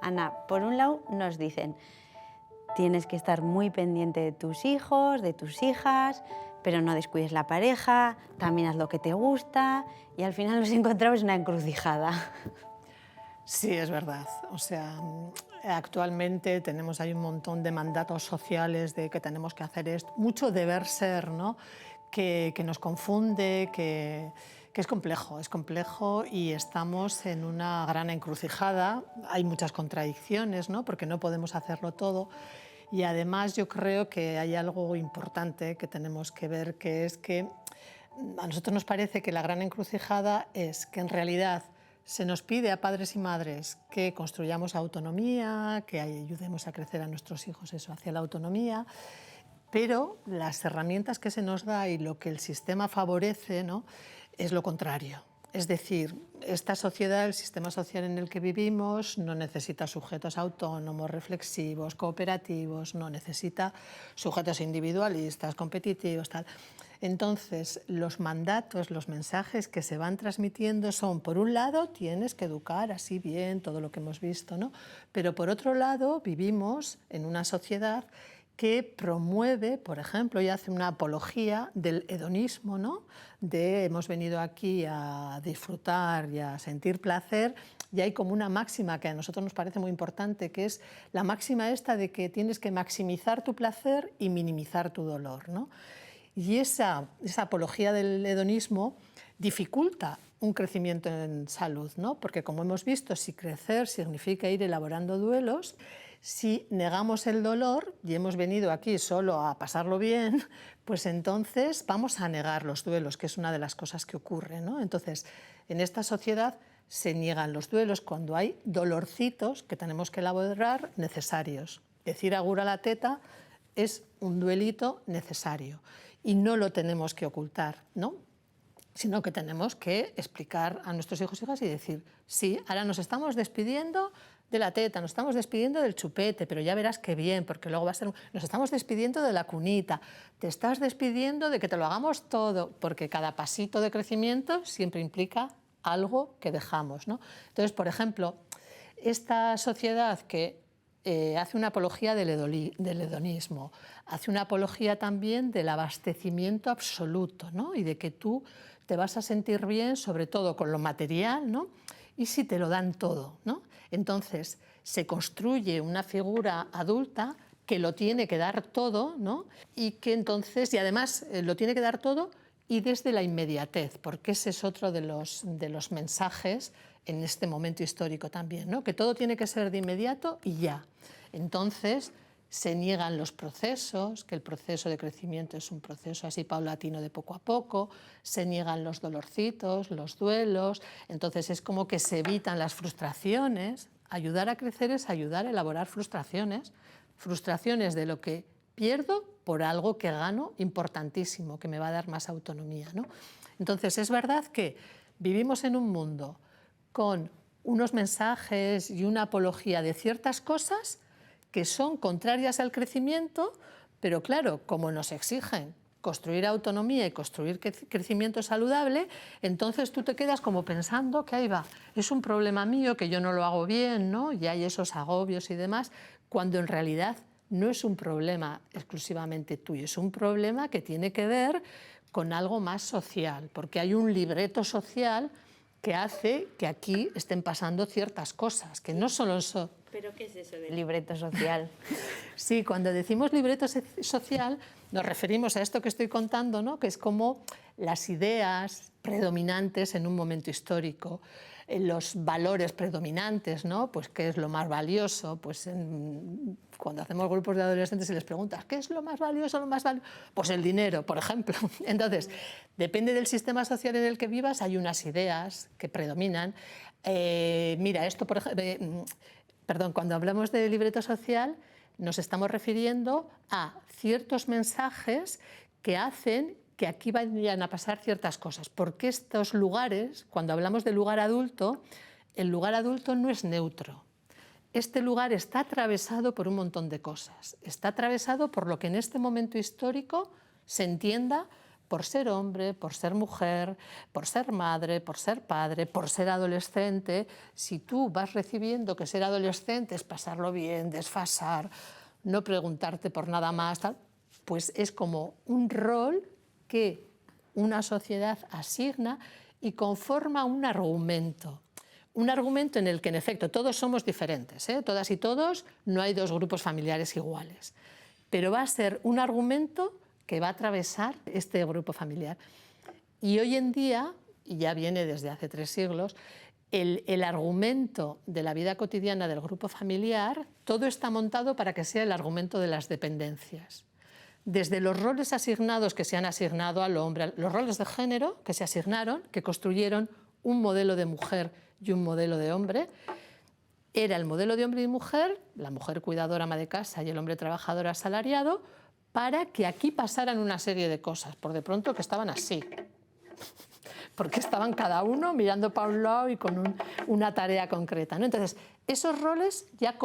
Ana, por un lado nos dicen, tienes que estar muy pendiente de tus hijos, de tus hijas, pero no descuides la pareja, también haz lo que te gusta, y al final nos encontramos en una encrucijada. Sí, es verdad. O sea, actualmente tenemos ahí un montón de mandatos sociales de que tenemos que hacer esto, mucho deber ser, ¿no? Que nos confunde, que es complejo y estamos en una gran encrucijada. Hay muchas contradicciones, ¿no? Porque no podemos hacerlo todo. Y además yo creo que hay algo importante que tenemos que ver, que es que a nosotros nos parece que la gran encrucijada es que en realidad se nos pide a padres y madres que construyamos autonomía, que ayudemos a crecer a nuestros hijos eso, hacia la autonomía, pero las herramientas que se nos da y lo que el sistema favorece, ¿no?, es lo contrario. Es decir, esta sociedad, el sistema social en el que vivimos, no necesita sujetos autónomos, reflexivos, cooperativos, no necesita sujetos individualistas, competitivos, tal. Entonces, los mandatos, los mensajes que se van transmitiendo son, por un lado, tienes que educar así bien, todo lo que hemos visto, ¿no? Pero por otro lado, vivimos en una sociedad que promueve, por ejemplo, y hace una apología del hedonismo, ¿no? De hemos venido aquí a disfrutar y a sentir placer, y hay como una máxima que a nosotros nos parece muy importante, que es la máxima esta de que tienes que maximizar tu placer y minimizar tu dolor, ¿no? Y esa apología del hedonismo dificulta un crecimiento en salud, ¿no? Porque, como hemos visto, si crecer significa ir elaborando duelos, si negamos el dolor y hemos venido aquí solo a pasarlo bien, pues entonces vamos a negar los duelos, que es una de las cosas que ocurre, ¿no? Entonces, en esta sociedad se niegan los duelos cuando hay dolorcitos que tenemos que elaborar necesarios. Decir agur a la teta es un duelito necesario y no lo tenemos que ocultar, ¿no? Sino que tenemos que explicar a nuestros hijos y hijas y decir, sí, ahora nos estamos despidiendo de la teta, nos estamos despidiendo del chupete, pero ya verás qué bien, porque luego va a ser... Nos estamos despidiendo de la cunita, te estás despidiendo de que te lo hagamos todo, porque cada pasito de crecimiento siempre implica algo que dejamos, ¿no? Entonces, por ejemplo, esta sociedad que hace una apología del hedonismo, hace una apología también del abastecimiento absoluto, ¿no? Y de que tú te vas a sentir bien, sobre todo con lo material, ¿no? Y si te lo dan todo, ¿no? Entonces se construye una figura adulta que lo tiene que dar todo, ¿no? Y que entonces, y además lo tiene que dar todo y desde la inmediatez, porque ese es otro de los mensajes en este momento histórico también, ¿no? Que todo tiene que ser de inmediato y ya. Entonces se niegan los procesos, que el proceso de crecimiento es un proceso así paulatino de poco a poco, se niegan los dolorcitos, los duelos, entonces es como que se evitan las frustraciones. Ayudar a crecer es ayudar a elaborar frustraciones, frustraciones de lo que pierdo por algo que gano importantísimo, que me va a dar más autonomía, ¿no? Entonces es verdad que vivimos en un mundo con unos mensajes y una apología de ciertas cosas que son contrarias al crecimiento, pero claro, como nos exigen construir autonomía y construir crecimiento saludable, entonces tú te quedas como pensando que ahí va, es un problema mío, que yo no lo hago bien, ¿no? Y hay esos agobios y demás, cuando en realidad no es un problema exclusivamente tuyo, es un problema que tiene que ver con algo más social, porque hay un libreto social que hace que aquí estén pasando ciertas cosas, que no solo son... ¿Pero qué es eso del libreto social? Sí, cuando decimos libreto social nos referimos a esto que estoy contando, ¿no? Que es como las ideas predominantes en un momento histórico, los valores predominantes, ¿no? Pues qué es lo más valioso, pues cuando hacemos grupos de adolescentes y les preguntas ¿qué es lo más valioso, Pues el dinero, por ejemplo. Entonces, depende del sistema social en el que vivas, hay unas ideas que predominan. Mira, esto, por ejemplo, perdón, cuando hablamos de libreto social nos estamos refiriendo a ciertos mensajes que hacen que aquí vayan a pasar ciertas cosas. Porque estos lugares, cuando hablamos de lugar adulto, el lugar adulto no es neutro. Este lugar está atravesado por un montón de cosas. Está atravesado por lo que en este momento histórico se entienda por ser hombre, por ser mujer, por ser madre, por ser padre, por ser adolescente. Si tú vas recibiendo que ser adolescente es pasarlo bien, desfasar, no preguntarte por nada más, tal, pues es como un rol que una sociedad asigna y conforma un argumento. Un argumento en el que, en efecto, todos somos diferentes, ¿eh? Todas y todos, no hay dos grupos familiares iguales. Pero va a ser un argumento que va a atravesar este grupo familiar. Y hoy en día, y ya viene desde hace 3 siglos, el argumento de la vida cotidiana del grupo familiar, todo está montado para que sea el argumento de las dependencias. Desde los roles asignados que se han asignado al hombre, los roles de género que se asignaron, que construyeron un modelo de mujer y un modelo de hombre, era el modelo de hombre y mujer, la mujer cuidadora, ama de casa y el hombre trabajador asalariado, para que aquí pasaran una serie de cosas, por de pronto que estaban así, porque estaban cada uno mirando para un lado y con una tarea concreta, ¿no? Entonces, esos roles ya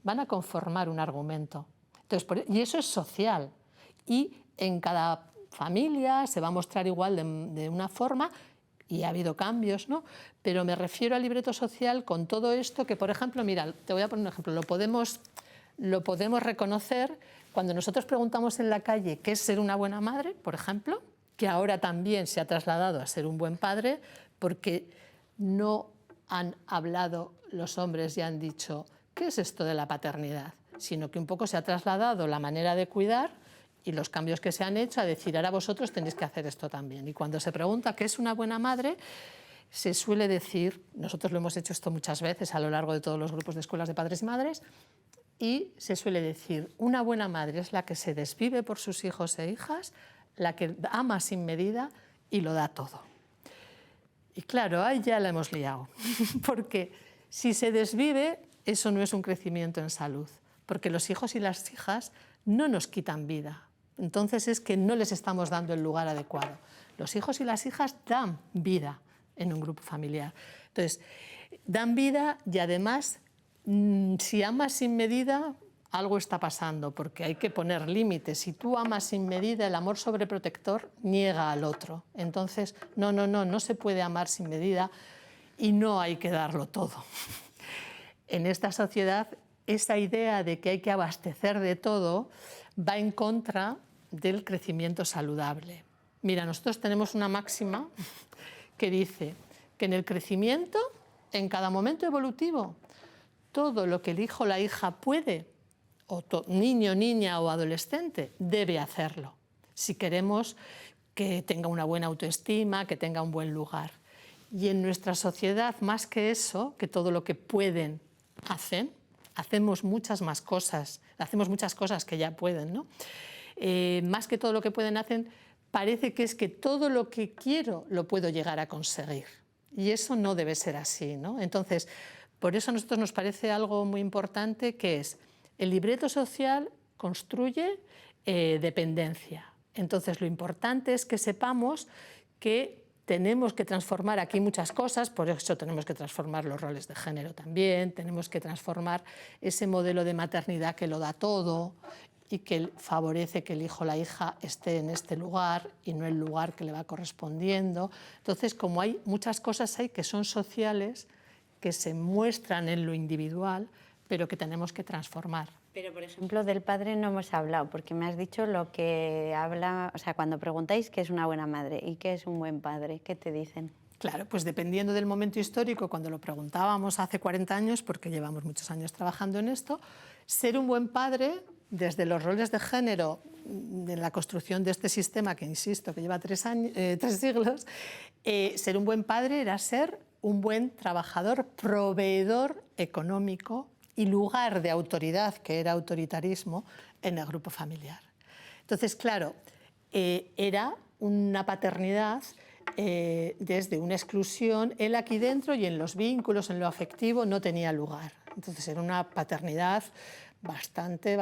van a conformar un argumento. Entonces, y eso es social. Y en cada familia se va a mostrar igual de una forma, y ha habido cambios, ¿no? Pero me refiero al libreto social con todo esto que, por ejemplo, mira, te voy a poner un ejemplo, lo podemos reconocer cuando nosotros preguntamos en la calle qué es ser una buena madre, por ejemplo, que ahora también se ha trasladado a ser un buen padre, porque no han hablado los hombres y han dicho ¿qué es esto de la paternidad? Sino que un poco se ha trasladado la manera de cuidar y los cambios que se han hecho a decir ahora vosotros tenéis que hacer esto también. Y cuando se pregunta qué es una buena madre, se suele decir, nosotros lo hemos hecho esto muchas veces a lo largo de todos los grupos de escuelas de padres y madres, y se suele decir, una buena madre es la que se desvive por sus hijos e hijas, la que ama sin medida y lo da todo. Y claro, ahí ya la hemos liado, porque si se desvive, eso no es un crecimiento en salud, porque los hijos y las hijas no nos quitan vida. Entonces es que no les estamos dando el lugar adecuado. Los hijos y las hijas dan vida en un grupo familiar. Entonces, dan vida y además, si amas sin medida, algo está pasando, porque hay que poner límites. Si tú amas sin medida, el amor sobreprotector niega al otro. Entonces, no se puede amar sin medida y no hay que darlo todo. En esta sociedad, esa idea de que hay que abastecer de todo va en contra del crecimiento saludable. Mira, nosotros tenemos una máxima que dice que en el crecimiento, en cada momento evolutivo, todo lo que el hijo o la hija puede, o niño, niña o adolescente, debe hacerlo, si queremos que tenga una buena autoestima, que tenga un buen lugar. Y en nuestra sociedad, más que eso, que todo lo que pueden hacemos muchas más cosas, hacemos muchas cosas que ya pueden, ¿no? Más que todo lo que pueden hacen, parece que es que todo lo que quiero lo puedo llegar a conseguir. Y eso no debe ser así, ¿no? Entonces, por eso a nosotros nos parece algo muy importante, que es el libreto social construye dependencia. Entonces, lo importante es que sepamos que tenemos que transformar aquí muchas cosas, por eso tenemos que transformar los roles de género también, tenemos que transformar ese modelo de maternidad que lo da todo y que favorece que el hijo o la hija esté en este lugar y no el lugar que le va correspondiendo. Entonces, como hay muchas cosas ahí que son sociales, que se muestran en lo individual, pero que tenemos que transformar. Pero, por ejemplo, del padre no hemos hablado, porque me has dicho lo que habla, o sea, cuando preguntáis qué es una buena madre y qué es un buen padre, ¿qué te dicen? Claro, pues dependiendo del momento histórico, cuando lo preguntábamos hace 40 años, porque llevamos muchos años trabajando en esto, ser un buen padre, desde los roles de género, de la construcción de este sistema, que insisto, que lleva 3 siglos, ser un buen padre era ser un buen trabajador, proveedor económico y lugar de autoridad, que era autoritarismo, en el grupo familiar. Entonces, claro, era una paternidad desde una exclusión. Él aquí dentro y en los vínculos, en lo afectivo, no tenía lugar. Entonces, era una paternidad bastante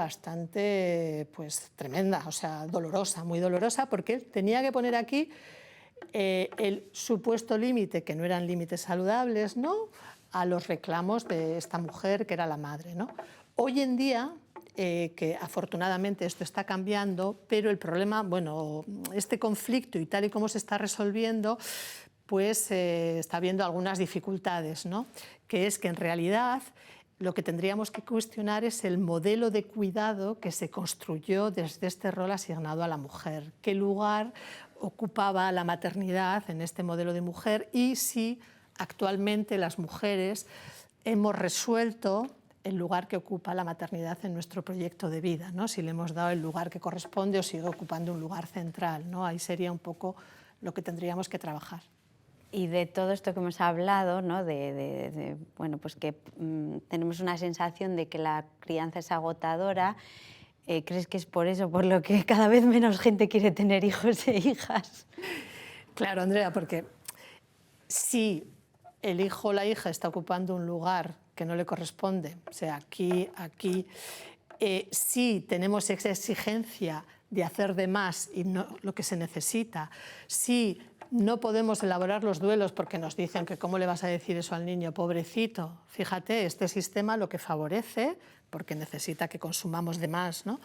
pues, tremenda, o sea, dolorosa, muy dolorosa, porque él tenía que poner aquí el supuesto límite, que no eran límites saludables, ¿no?, a los reclamos de esta mujer que era la madre, ¿no? Hoy en día que afortunadamente esto está cambiando, pero el problema, bueno, este conflicto y tal y como se está resolviendo, pues está habiendo algunas dificultades, ¿no? Que es que en realidad lo que tendríamos que cuestionar es el modelo de cuidado que se construyó desde este rol asignado a la mujer. ¿Qué lugar ocupaba la maternidad en este modelo de mujer? Y si actualmente las mujeres hemos resuelto el lugar que ocupa la maternidad en nuestro proyecto de vida, ¿no? Si le hemos dado el lugar que corresponde o sigue ocupando un lugar central, ¿no? Ahí sería un poco lo que tendríamos que trabajar. Y de todo esto que hemos hablado, ¿no? Bueno, pues que tenemos una sensación de que la crianza es agotadora. ¿Crees que es por eso, por lo que cada vez menos gente quiere tener hijos e hijas? Claro, Andrea, porque si el hijo o la hija está ocupando un lugar que no le corresponde, o sea, aquí, si tenemos esa exigencia de hacer de más y no lo que se necesita, si no podemos elaborar los duelos porque nos dicen que cómo le vas a decir eso al niño, pobrecito, fíjate, este sistema lo que favorece, porque necesita que consumamos de más, ¿no?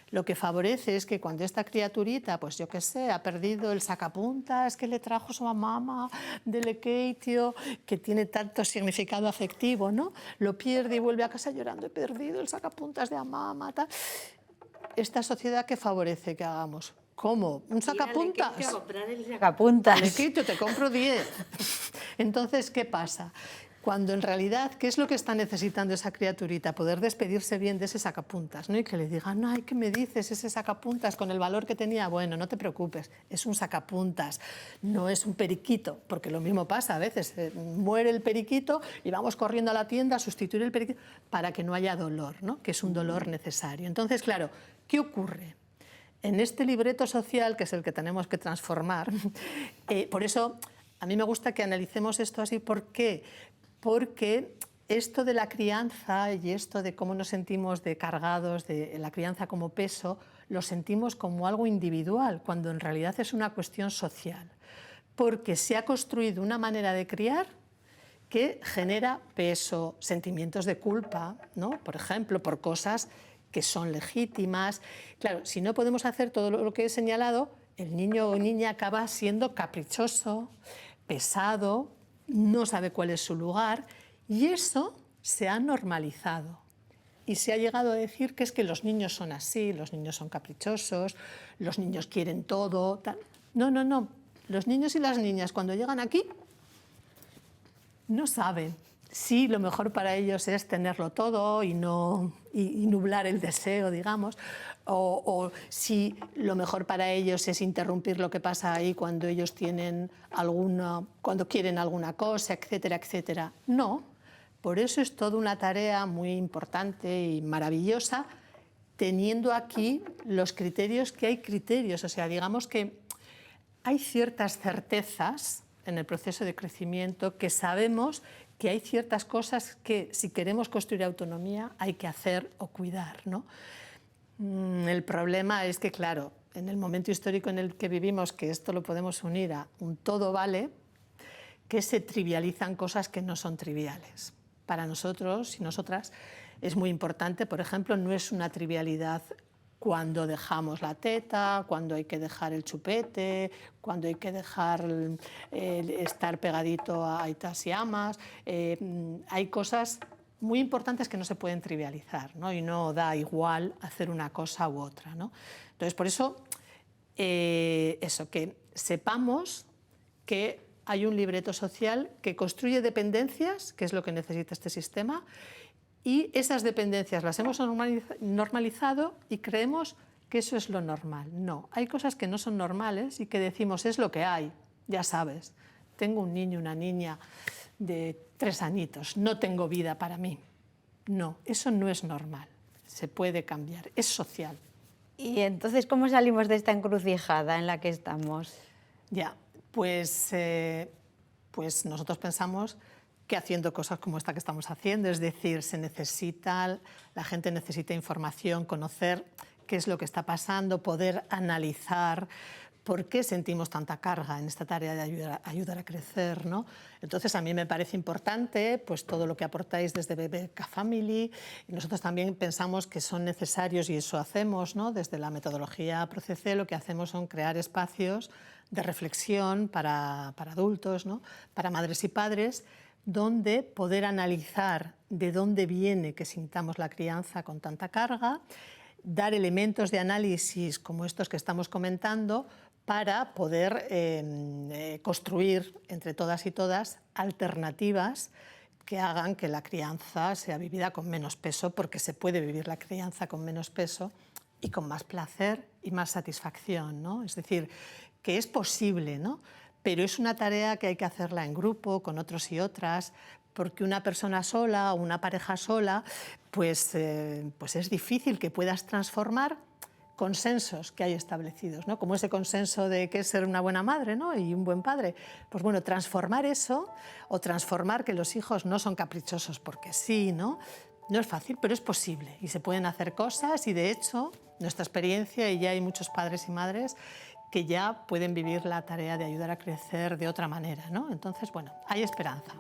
Lo que favorece es que cuando esta criaturita, pues yo qué sé, ha perdido el sacapuntas que le trajo su mamá del Lekeitio, que tiene tanto significado afectivo, ¿no? Lo pierde y vuelve a casa llorando, he perdido el sacapuntas de la mamá, tal. Esta sociedad que favorece que hagamos. ¿Cómo? ¿Un sacapuntas? Ir a comprar el sacapuntas. Lekeitio, te compro 10. Entonces, ¿qué pasa? Cuando en realidad, ¿qué es lo que está necesitando esa criaturita? Poder despedirse bien de ese sacapuntas, ¿no? Y que le digan, ay, ¿qué me dices? Ese sacapuntas con el valor que tenía, bueno, no te preocupes, es un sacapuntas, no es un periquito, porque lo mismo pasa a veces, muere el periquito y vamos corriendo a la tienda a sustituir el periquito para que no haya dolor, ¿no? Que es un dolor necesario. Entonces, claro, ¿qué ocurre? En este libreto social, que es el que tenemos que transformar, por eso a mí me gusta que analicemos esto así. ¿Por qué? Porque esto de la crianza y esto de cómo nos sentimos cargados de la crianza como peso, lo sentimos como algo individual, cuando en realidad es una cuestión social. Porque se ha construido una manera de criar que genera peso, sentimientos de culpa, ¿no? Por ejemplo, por cosas que son legítimas. Claro, si no podemos hacer todo lo que he señalado, el niño o niña acaba siendo caprichoso, pesado, no sabe cuál es su lugar, y eso se ha normalizado. Y se ha llegado a decir que es que los niños son así, los niños son caprichosos, los niños quieren todo. Tal. No, no, no. Los niños y las niñas cuando llegan aquí no saben si lo mejor para ellos es tenerlo todo y nublar el deseo, digamos, o si lo mejor para ellos es interrumpir lo que pasa ahí cuando ellos cuando quieren alguna cosa, etcétera, etcétera. No, por eso es toda una tarea muy importante y maravillosa, teniendo aquí los criterios que hay criterios. O sea, digamos que hay ciertas certezas en el proceso de crecimiento que sabemos que hay ciertas cosas que, si queremos construir autonomía, hay que hacer o cuidar, ¿no? El problema es que, claro, en el momento histórico en el que vivimos, que esto lo podemos unir a un todo vale, que se trivializan cosas que no son triviales. Para nosotros y nosotras es muy importante, por ejemplo, no es una trivialidad cuando dejamos la teta, cuando hay que dejar el chupete, cuando hay que dejar estar pegadito a aitas y amas. Hay cosas muy importantes que no se pueden trivializar, ¿no? Y no da igual hacer una cosa u otra, ¿no? Entonces, por eso, que sepamos que hay un libreto social que construye dependencias, que es lo que necesita este sistema, y esas dependencias las hemos normalizado y creemos que eso es lo normal. No, hay cosas que no son normales y que decimos es lo que hay, ya sabes. Tengo un niño, una niña de 3 añitos, no tengo vida para mí. No, eso no es normal, se puede cambiar, es social. ¿Y entonces cómo salimos de esta encrucijada en la que estamos? Ya, pues nosotros pensamos que haciendo cosas como esta que estamos haciendo, es decir, la gente necesita información, conocer qué es lo que está pasando, poder analizar, ¿Por qué sentimos tanta carga en esta tarea de ayudar a crecer, ¿no? Entonces, a mí me parece importante pues, todo lo que aportáis desde BBK Family. Y nosotros también pensamos que son necesarios, y eso hacemos, ¿no? Desde la metodología ProCC, lo que hacemos son crear espacios de reflexión para adultos, ¿no? Para madres y padres, donde poder analizar de dónde viene que sintamos la crianza con tanta carga, dar elementos de análisis como estos que estamos comentando, para poder construir entre todas y todas alternativas que hagan que la crianza sea vivida con menos peso, porque se puede vivir la crianza con menos peso y con más placer y más satisfacción, ¿no? Es decir, que es posible, ¿no? Pero es una tarea que hay que hacerla en grupo, con otros y otras, porque una persona sola o una pareja sola, pues es difícil que puedas transformar consensos que hay establecidos, ¿no? Como ese consenso de qué es ser una buena madre, ¿no? Y un buen padre. Pues bueno, transformar eso, o transformar que los hijos no son caprichosos porque sí, ¿no? No es fácil, pero es posible y se pueden hacer cosas, y de hecho, nuestra experiencia, y ya hay muchos padres y madres que ya pueden vivir la tarea de ayudar a crecer de otra manera, ¿no? Entonces, bueno, hay esperanza.